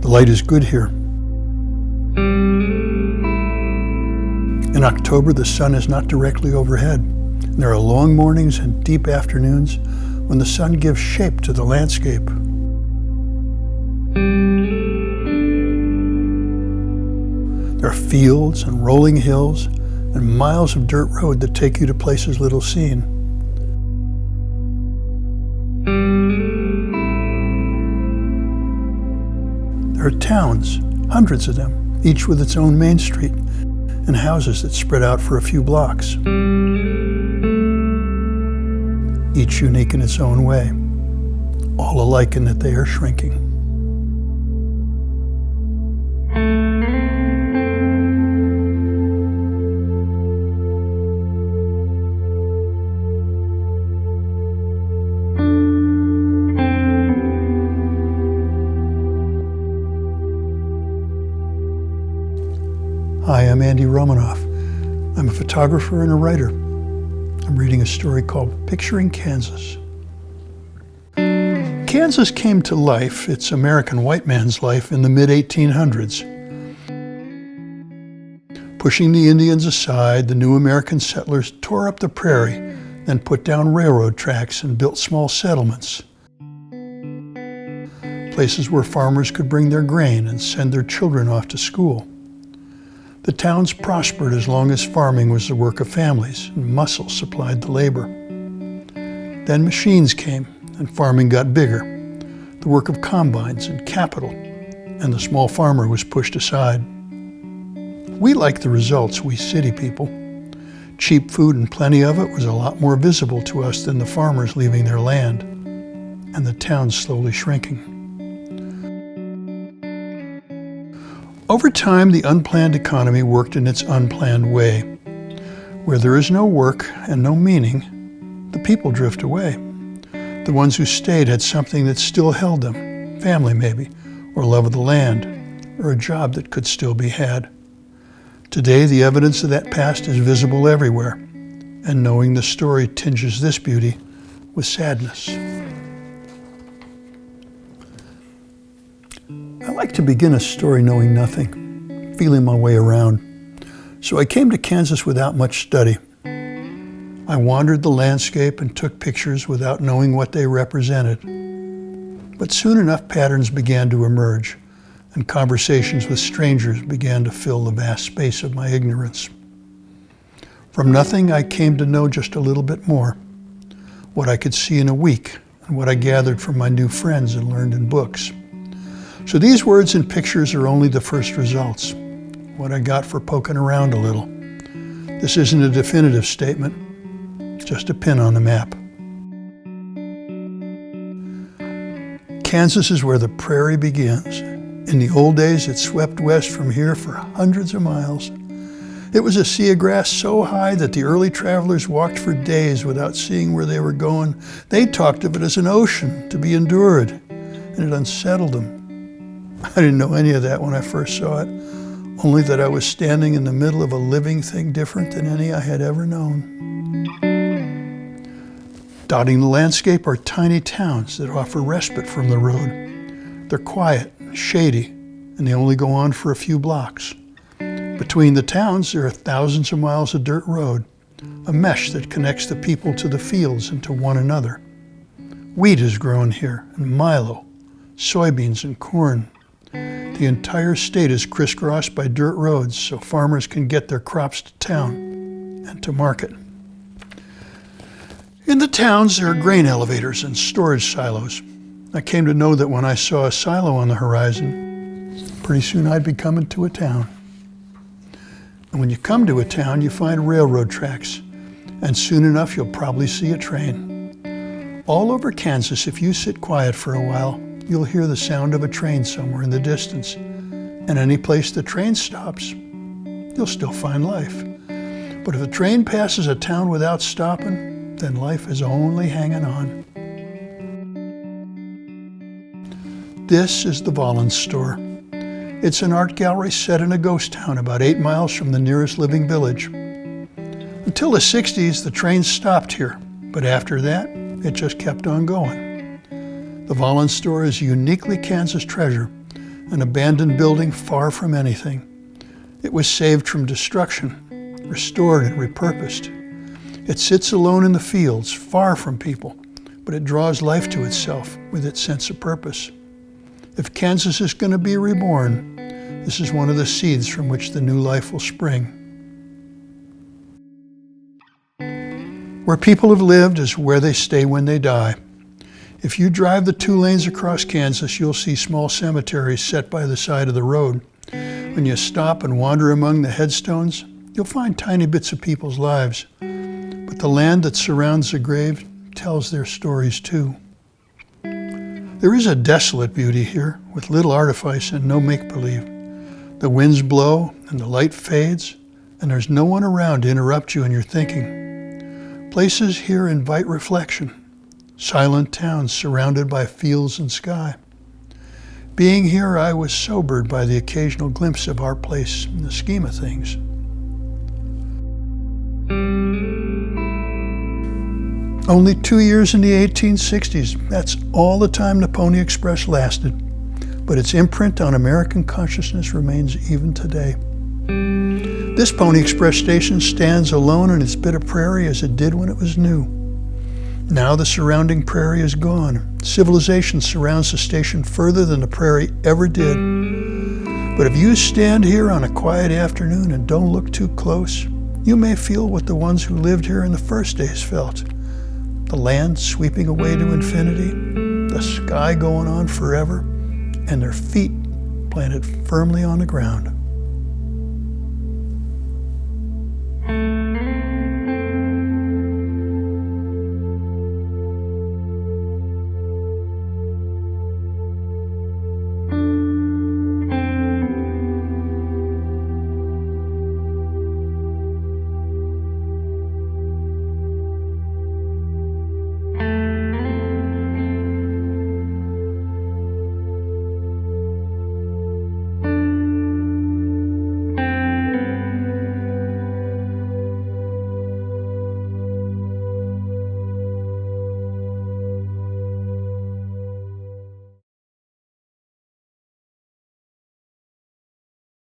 The light is good here. In October, the sun is not directly overhead. There are long mornings and deep afternoons when the sun gives shape to the landscape. There are fields and rolling hills and miles of dirt road that take you to places little seen. There are towns, hundreds of them, each with its own main street, and houses that spread out for a few blocks. Each unique in its own way, all alike in that they are shrinking. Hi, I'm Andy Romanoff. I'm a photographer and a writer. I'm reading a story called Picturing Kansas. Kansas came to life, its American white man's life, in the mid-1800s. Pushing the Indians aside, the new American settlers tore up the prairie, then put down railroad tracks and built small settlements. Places where farmers could bring their grain and send their children off to school. The towns prospered as long as farming was the work of families and muscle supplied the labor. Then machines came and farming got bigger, the work of combines and capital, and the small farmer was pushed aside. We like the results, we city people. Cheap food and plenty of it was a lot more visible to us than the farmers leaving their land, and the towns slowly shrinking. Over time, the unplanned economy worked in its unplanned way. Where there is no work and no meaning, the people drift away. The ones who stayed had something that still held them, family maybe, or love of the land, or a job that could still be had. Today, the evidence of that past is visible everywhere, and knowing the story tinges this beauty with sadness. I like to begin a story knowing nothing, feeling my way around. So I came to Kansas without much study. I wandered the landscape and took pictures without knowing what they represented. But soon enough patterns began to emerge, and conversations with strangers began to fill the vast space of my ignorance. From nothing, I came to know just a little bit more, what I could see in a week, and what I gathered from my new friends and learned in books. So these words and pictures are only the first results, what I got for poking around a little. This isn't a definitive statement, just a pin on the map. Kansas is where the prairie begins. In the old days, it swept west from here for hundreds of miles. It was a sea of grass so high that the early travelers walked for days without seeing where they were going. They talked of it as an ocean to be endured, and it unsettled them. I didn't know any of that when I first saw it, only that I was standing in the middle of a living thing different than any I had ever known. Dotting the landscape are tiny towns that offer respite from the road. They're quiet, shady, and they only go on for a few blocks. Between the towns, there are thousands of miles of dirt road, a mesh that connects the people to the fields and to one another. Wheat is grown here, and milo, soybeans and corn. The entire state is crisscrossed by dirt roads so farmers can get their crops to town and to market. In the towns, there are grain elevators and storage silos. I came to know that when I saw a silo on the horizon, pretty soon I'd be coming to a town. And when you come to a town, you find railroad tracks, and soon enough you'll probably see a train. All over Kansas, if you sit quiet for a while, you'll hear the sound of a train somewhere in the distance. And any place the train stops, you'll still find life. But if the train passes a town without stopping, then life is only hanging on. This is the Valen Store. It's an art gallery set in a ghost town about 8 miles from the nearest living village. Until the 60s, the trains stopped here, but after that, it just kept on going. The Valen Store is a uniquely Kansas treasure, an abandoned building far from anything. It was saved from destruction, restored and repurposed. It sits alone in the fields, far from people, but it draws life to itself with its sense of purpose. If Kansas is going to be reborn, this is one of the seeds from which the new life will spring. Where people have lived is where they stay when they die. If you drive the 2 lanes across Kansas, you'll see small cemeteries set by the side of the road. When you stop and wander among the headstones, you'll find tiny bits of people's lives. But the land that surrounds the grave tells their stories too. There is a desolate beauty here, with little artifice and no make-believe. The winds blow and the light fades, and there's no one around to interrupt you in your thinking. Places here invite reflection, silent towns surrounded by fields and sky. Being here, I was sobered by the occasional glimpse of our place in the scheme of things. Only 2 years in the 1860s, that's all the time the Pony Express lasted, but its imprint on American consciousness remains even today. This Pony Express station stands alone in its bit of prairie as it did when it was new. Now the surrounding prairie is gone. Civilization surrounds the station further than the prairie ever did. But if you stand here on a quiet afternoon and don't look too close, you may feel what the ones who lived here in the first days felt. The land sweeping away to infinity, the sky going on forever, and their feet planted firmly on the ground.